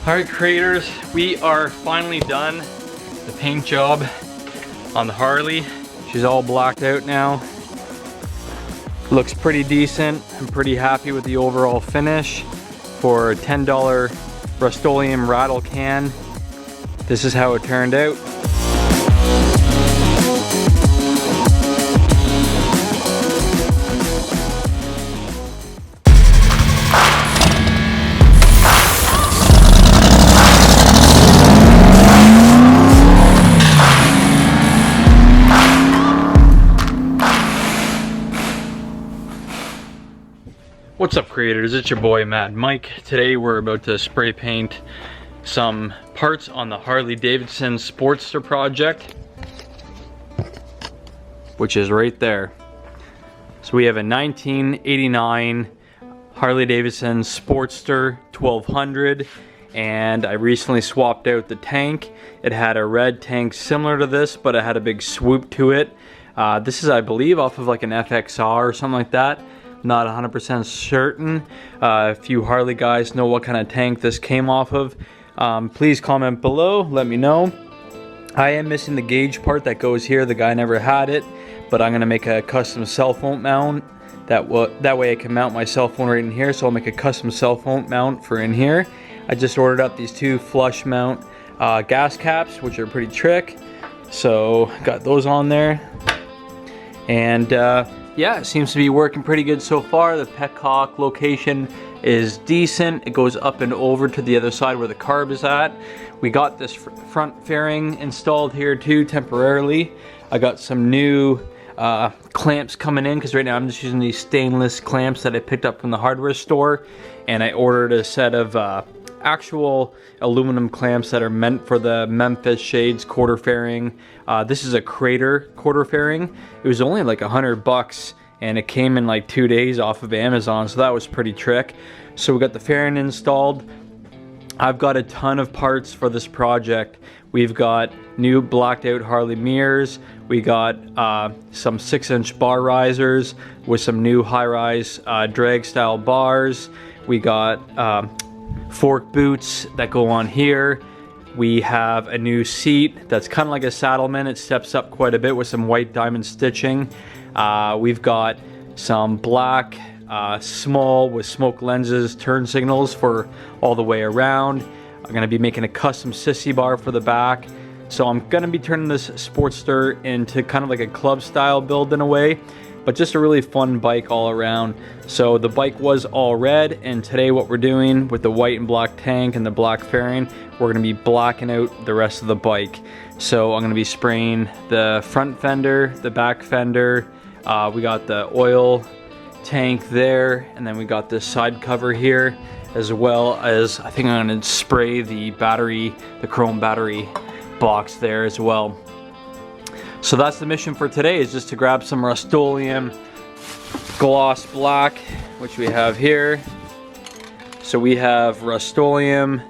Alright creators, we are finally done the paint job on the Harley. She's all blacked out now. Looks pretty decent. I'm pretty happy with the overall finish. For a $10 Rustoleum rattle can, this is how it turned out. What's up creators, it's your boy Mad Mike. Today we're about to spray paint some parts on the Harley Davidson Sportster project, which is right there. So we have a 1989 Harley Davidson Sportster 1200, and I recently swapped out the tank. It had a red tank similar to this, but it had a big swoop to it. This is, I believe, off of like an FXR or something like that. Not 100% certain. If you Harley guys know what kind of tank this came off of, please comment below, let me know. I am missing the gauge part that goes here. The guy never had it, but I'm gonna make a custom cell phone mount. That way I can mount my cell phone right in here, so I'll make a custom cell phone mount for in here. I just ordered up these two flush mount gas caps, which are pretty trick. So got those on there. And yeah, it seems to be working pretty good so far. The petcock location is decent. It goes up and over to the other side where the carb is at. We got this front fairing installed here too temporarily. I got some new clamps coming in because right now I'm just using these stainless clamps that I picked up from the hardware store, and I ordered a set of actual aluminum clamps that are meant for the Memphis Shades quarter fairing. This is a Crater quarter fairing. It was only like $100 and it came in like 2 days off of Amazon, so that was pretty trick. So we got the fairing installed. I've got a ton of parts for this project. We've got new blacked out Harley mirrors. We got some 6-inch bar risers with some new high-rise drag style bars. We got fork boots that go on here. We have a new seat that's kind of like a Saddleman. It steps up quite a bit with some white diamond stitching. We've got some black small with smoke lenses turn signals for all the way around. I'm going to be making a custom sissy bar for the back. So I'm going to be turning this Sportster into kind of like a club style build in a way, but just a really fun bike all around. So the bike was all red, and today what we're doing with the white and black tank and the black fairing, we're gonna be blacking out the rest of the bike. So I'm gonna be spraying the front fender, the back fender, we got the oil tank there, and then we got this side cover here, as well as I think I'm gonna spray the battery, the chrome battery box there as well. So that's the mission for today, is just to grab some Rustoleum gloss black, which we have here. So we have Rustoleum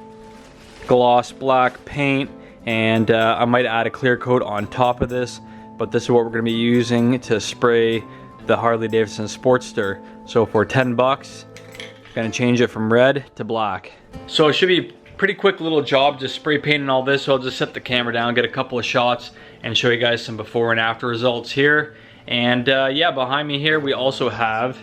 gloss black paint, and I might add a clear coat on top of this, but this is what we're going to be using to spray the Harley Davidson Sportster. So for 10 bucks, going to change it from red to black. So it should be a pretty quick little job just spray painting all this. So I'll just set the camera down, get a couple of shots, and show you guys some before and after results here. And yeah, behind me here we also have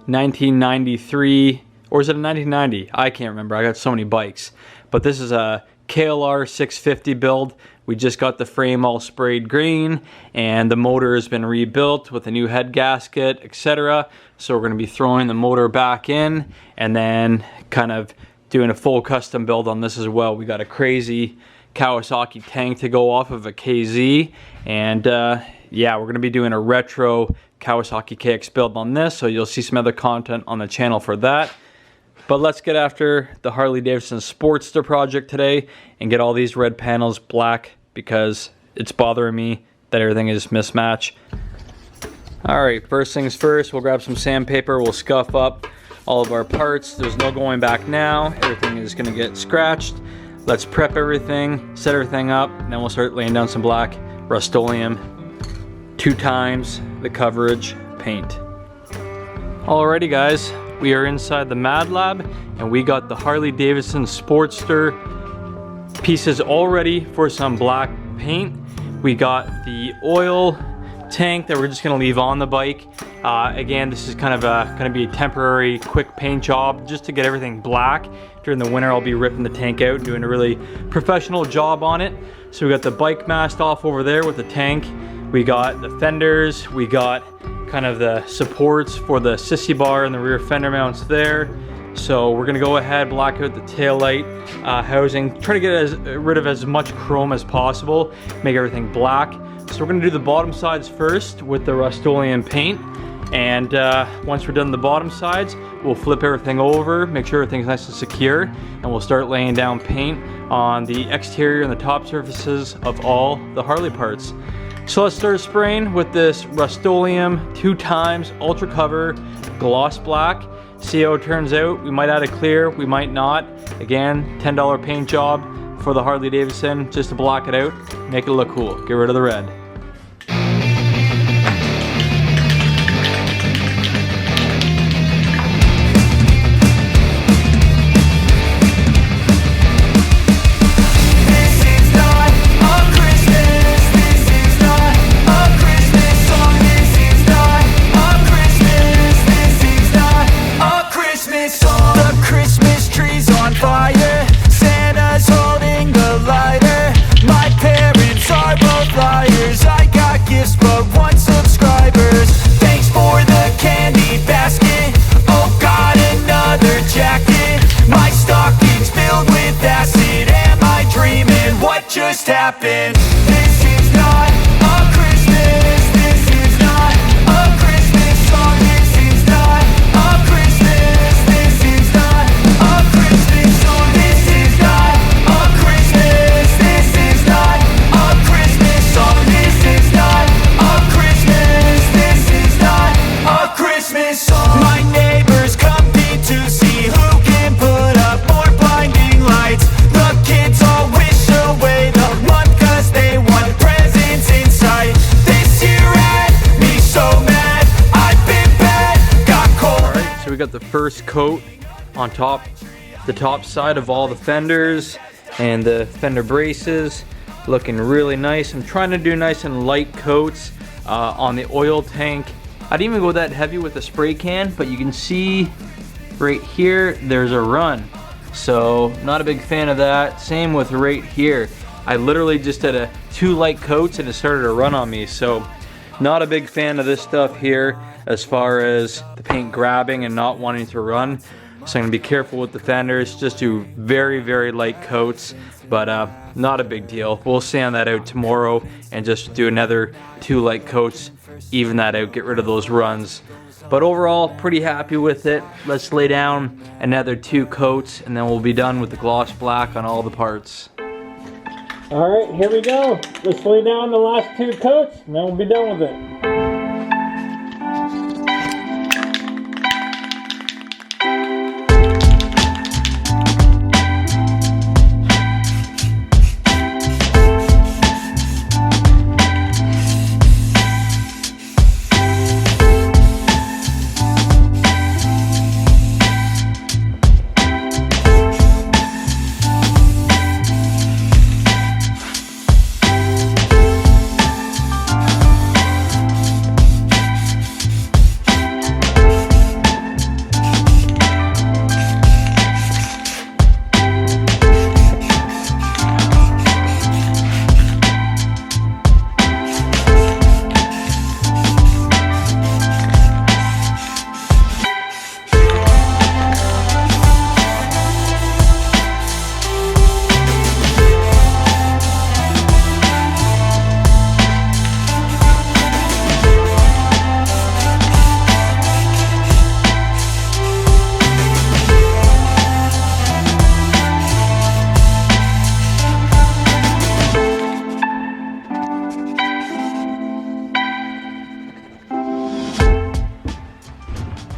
1993, or is it a 1990? I can't remember, I got so many bikes. But this is a KLR 650 build. We just got the frame all sprayed green, and the motor has been rebuilt with a new head gasket, etc. So we're going to be throwing the motor back in, and then kind of doing a full custom build on this as well. We got a crazy Kawasaki tank to go off of a KZ, and yeah, we're going to be doing a retro Kawasaki KX build on this, so you'll see some other content on the channel for that. But let's get after the Harley Davidson Sportster project today and get all these red panels black, because it's bothering me that everything is mismatched. Alright, first things first, we'll grab some sandpaper, we'll scuff up all of our parts. There's no going back now, everything is going to get scratched. Let's prep everything, set everything up, and then we'll start laying down some black Rustoleum 2 times the coverage paint. Alrighty guys, we are inside the Mad Lab, and we got the Harley Davidson Sportster pieces all ready for some black paint. We got the oil tank that we're just gonna leave on the bike. Again, this is kind of gonna be a temporary quick paint job just to get everything black. During the winter, I'll be ripping the tank out and doing a really professional job on it. So we got the bike mast off over there with the tank. We got the fenders. We got kind of the supports for the sissy bar and the rear fender mounts there. So we're gonna go ahead, black out the taillight housing, try to get rid of as much chrome as possible, make everything black. So we're gonna do the bottom sides first with the Rustoleum paint. And once we're done the bottom sides, we'll flip everything over, make sure everything's nice and secure, and we'll start laying down paint on the exterior and the top surfaces of all the Harley parts. So let's start spraying with this Rustoleum 2x Ultra Cover Gloss Black. See how it turns out. We might add a clear, we might not. Again, $10 paint job for the Harley Davidson, just to block it out, make it look cool. Get rid of the red. Happened. This is not a Christmas. This is not a Christmas song. This is not a Christmas. This is not a Christmas song. This is not a Christmas. This is not a Christmas song. This is not a Christmas. This is not a Christmas song. My neighbors compete to see who can put up more blinding lights. The kids all wish away the month cause they want presents in sight. This year had me so mad, I've been bad, got cold. Alright, so we got the first coat on top, the top side of all the fenders and the fender braces. Looking really nice. I'm trying to do nice and light coats on the oil tank. I didn't even go that heavy with the spray can, but you can see right here, there's a run. So not a big fan of that. Same with right here. I literally just did 2 light coats and it started to run on me. So not a big fan of this stuff here as far as the paint grabbing and not wanting to run. So I'm gonna be careful with the fenders, just do very, very light coats, but not a big deal. We'll sand that out tomorrow and just do another 2 light coats, even that out, get rid of those runs. But overall, pretty happy with it. Let's lay down another 2 coats and then we'll be done with the gloss black on all the parts. All right, here we go. Let's lay down the last 2 coats and then we'll be done with it.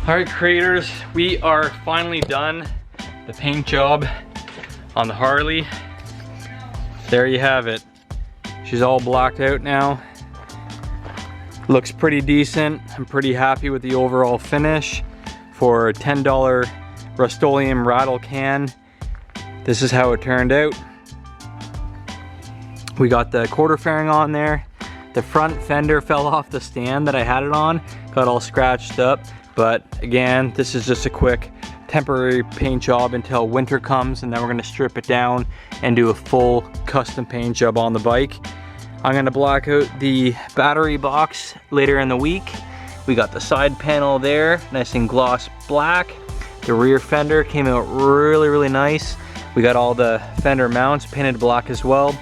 Alright creators, we are finally done the paint job on the Harley. There you have it. She's all blocked out now. Looks pretty decent. I'm pretty happy with the overall finish. for a $10 Rustoleum rattle can. This is how it turned out. We got the quarter fairing on there. The front fender fell off the stand that I had it on, got all scratched up. But again, this is just a quick temporary paint job until winter comes, and then we're gonna strip it down and do a full custom paint job on the bike. I'm gonna black out the battery box later in the week. We got the side panel there, nice and gloss black. The rear fender came out really, really nice. We got all the fender mounts painted black as well.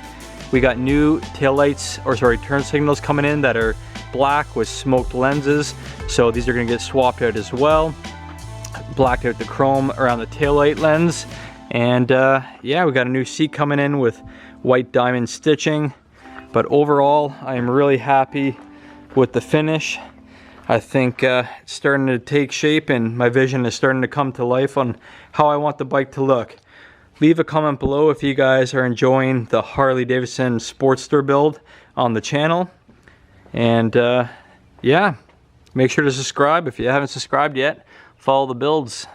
We got new taillights, or sorry, turn signals coming in that are black with smoked lenses. So these are gonna get swapped out as well. Blacked out the chrome around the taillight lens. And yeah, we got a new seat coming in with white diamond stitching. But overall, I am really happy with the finish. I think it's starting to take shape, and my vision is starting to come to life on how I want the bike to look. Leave a comment below if you guys are enjoying the Harley Davidson Sportster build on the channel. And yeah, make sure to subscribe if you haven't subscribed yet. Follow the builds.